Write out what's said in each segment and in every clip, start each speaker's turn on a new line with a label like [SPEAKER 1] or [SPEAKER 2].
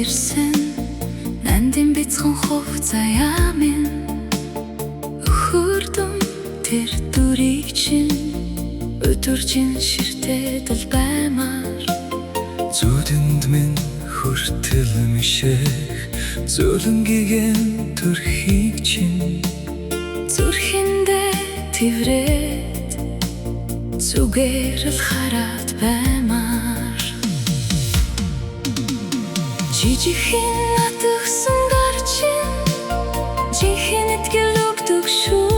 [SPEAKER 1] ирсэн нандин бяцхан хувцаяа минь өхөрдөм тэр дүрийг чинь өдөржин ширтедэл баймаар
[SPEAKER 2] зүдэнд минь хүртэл мишэх зөлөнгиген төрхийг чинь
[SPEAKER 1] зүрхэндээ тэврээд зүгээр л хараад баймаар жижигхэн натгсан гар чинь жинхэнэт гэлөгдөг шүү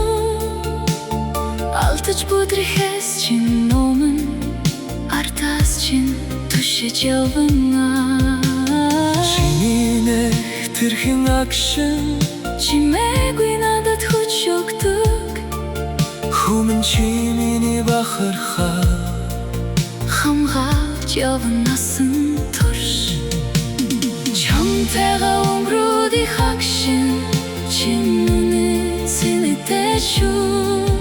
[SPEAKER 1] алдаж бүдрэхээс чинь өмнө артаас чинь түшиж явна
[SPEAKER 2] чиний тэрхэн агшин
[SPEAKER 1] чимээгүй надад хүч өгдөг
[SPEAKER 2] хүмүн чи миний бахархаа
[SPEAKER 1] хамгаалж явнасан турш чамтайгаа өнгөрөөдий хагшин чи миний зинэтэй шүү